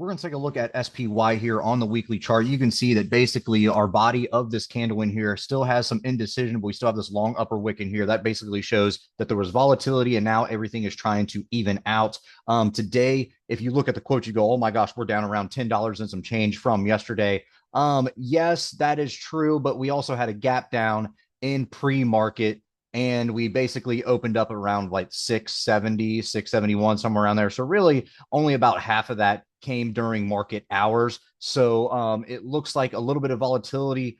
We're going to take a look at SPY here on the weekly chart. You can see that basically our body of this candle in here still has some indecision, but we still have this long upper wick in here. That basically shows that there was volatility and now everything is trying to even out. Today, if you look at the quote, you go, oh my gosh, we're down around $10 and some change from yesterday. Yes, that is true, but we also had a gap down in pre-market and we basically opened up around like 670, 671, somewhere around there. So really only about half of that came during market hours. So it looks like a little bit of volatility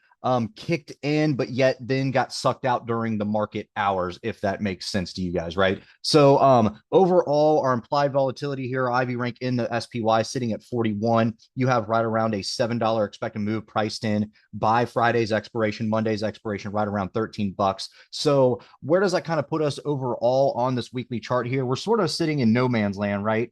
kicked in, but yet then got sucked out during the market hours, if that makes sense to you guys, right? So overall, our implied volatility here, Ivy rank in the SPY sitting at 41. You have right around a $7 expected move priced in by Friday's expiration, Monday's expiration, right around 13 bucks. So where does that kind of put us overall on this weekly chart here? We're sort of sitting in no man's land, right?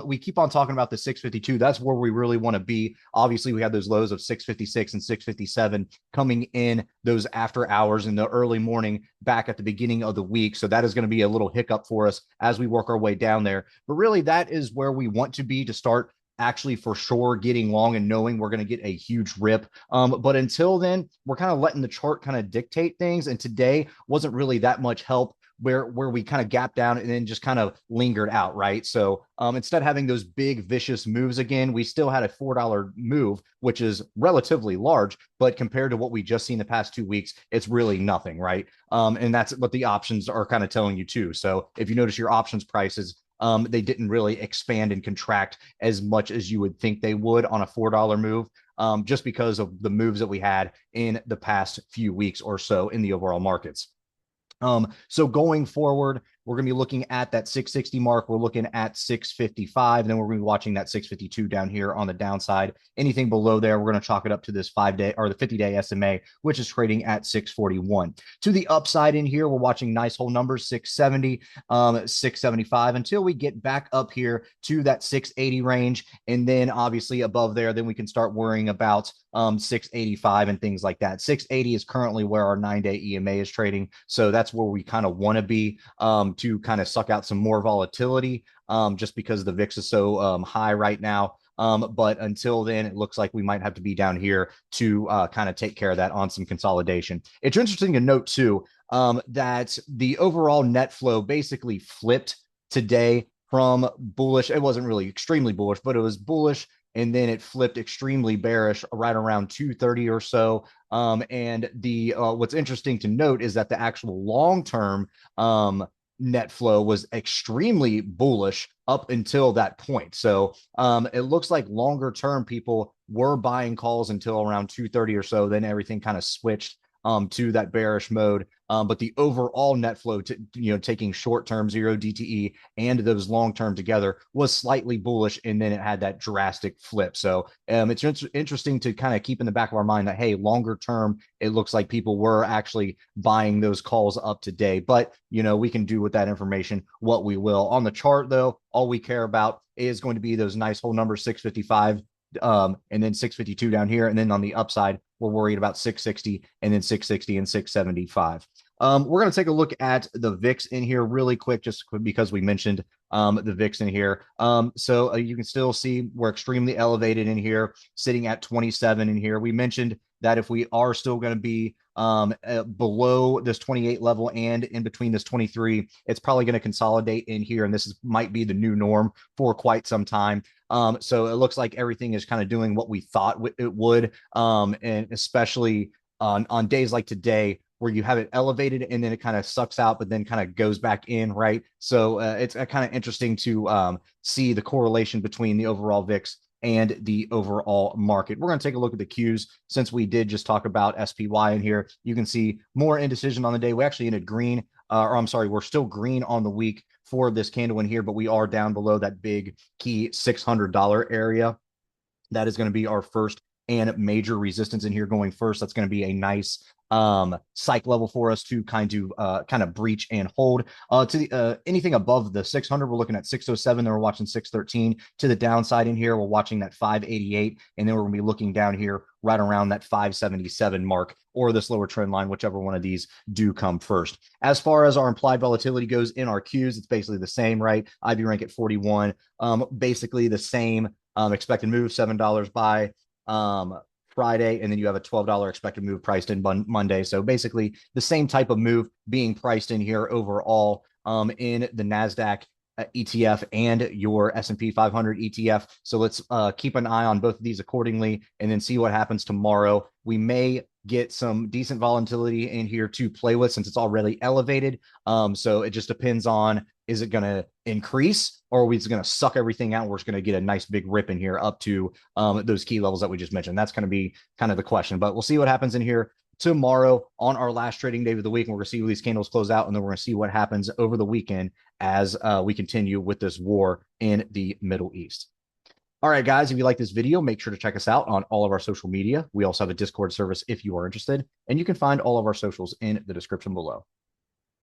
We keep on talking about the 652. That's where we really want to be. Obviously, we had those lows of 656 and 657 coming in those after hours in the early morning back at the beginning of the week. So that is going to be a little hiccup for us as we work our way down there. But really, that is where we want to be to start actually for sure getting long and knowing we're going to get a huge rip. But until then, we're kind of letting the chart kind of dictate things. And today wasn't really that much help where we kind of gapped down and then just kind of lingered out, right? So instead of having those big vicious moves again, we still had a $4 move, which is relatively large, but compared to what we just seen the past 2 weeks, it's really nothing, right? And that's what the options are kind of telling you too. So if you notice your options prices, they didn't really expand and contract as much as you would think they would on a $4 move, just because of the moves that we had in the past few weeks or so in the overall markets. So going forward, we're going to be looking at that 660 mark. We're looking at 655. And then we're going to be watching that 652 down here on the downside. Anything below there, we're going to chalk it up to this 5-day or the 50-day SMA, which is trading at 641. To the upside in here, we're watching nice whole numbers, 670, 675, until we get back up here to that 680 range. And then obviously above there, then we can start worrying about 685 and things like that. 680 is currently where our 9-day EMA is trading. So that's where we kind of want to be to kind of suck out some more volatility just because the VIX is so high right now. But until then, it looks like we might have to be down here to kind of take care of that on some consolidation. It's interesting to note too that the overall net flow basically flipped today from bullish. It wasn't really extremely bullish, but it was bullish. And then it flipped extremely bearish right around 2:30 or so. And the what's interesting to note is that the actual long-term net flow was extremely bullish up until that point. So it looks like longer term people were buying calls until around 2:30 or so. Then everything kind of switched to that bearish mode. But the overall net flow, taking short-term 0 DTE and those long-term together was slightly bullish, and then it had that drastic flip. So it's interesting to kind of keep in the back of our mind that, hey, longer term, it looks like people were actually buying those calls up today. But, we can do with that information what we will. On the chart, though, all we care about is going to be those nice whole numbers, 655, and then 652 down here. And then on the upside, we're worried about 660 and then 660 and 675. We're going to take a look at the VIX in here really quick, just because we mentioned the VIX in here. So you can still see we're extremely elevated in here, sitting at 27 in here. We mentioned that if we are still going to be below this 28 level and in between this 23, it's probably going to consolidate in here. And might be the new norm for quite some time. So it looks like everything is kind of doing what we thought it would. And especially on days like today, where you have it elevated and then it kind of sucks out, but then kind of goes back in, right? So it's kind of interesting to see the correlation between the overall VIX and the overall market. We're going to take a look at the Qs since we did just talk about SPY in here. You can see more indecision on the day. We actually ended green, we're still green on the week for this candle in here, but we are down below that big key $600 area. That is going to be our first and major resistance in here going first. That's going to be a nice psych level for us to kind of breach and hold. To the anything above the 600, we're looking at 607. Then we're watching 613. To the downside in here, we're watching that 588, and then we're going to be looking down here right around that 577 mark, or this lower trend line, whichever one of these do come first. As far as our implied volatility goes in our Qs, it's basically the same, right? IB rank at 41, basically the same expected move $7 by Friday, and then you have a $12 expected move priced in Monday. So basically the same type of move being priced in here overall in the NASDAQ ETF and your S&P 500 ETF. So let's keep an eye on both of these accordingly and then see what happens tomorrow. We may get some decent volatility in here to play with since it's already elevated. So it just depends on, is it going to increase or are we just going to suck everything out? We're just going to get a nice big rip in here up to those key levels that we just mentioned. That's going to be kind of the question, but we'll see what happens in here tomorrow on our last trading day of the week. And we're going to see where these candles close out. And then we're going to see what happens over the weekend as we continue with this war in the Middle East. All right, guys, if you like this video, make sure to check us out on all of our social media. We also have a Discord service if you are interested, and you can find all of our socials in the description below.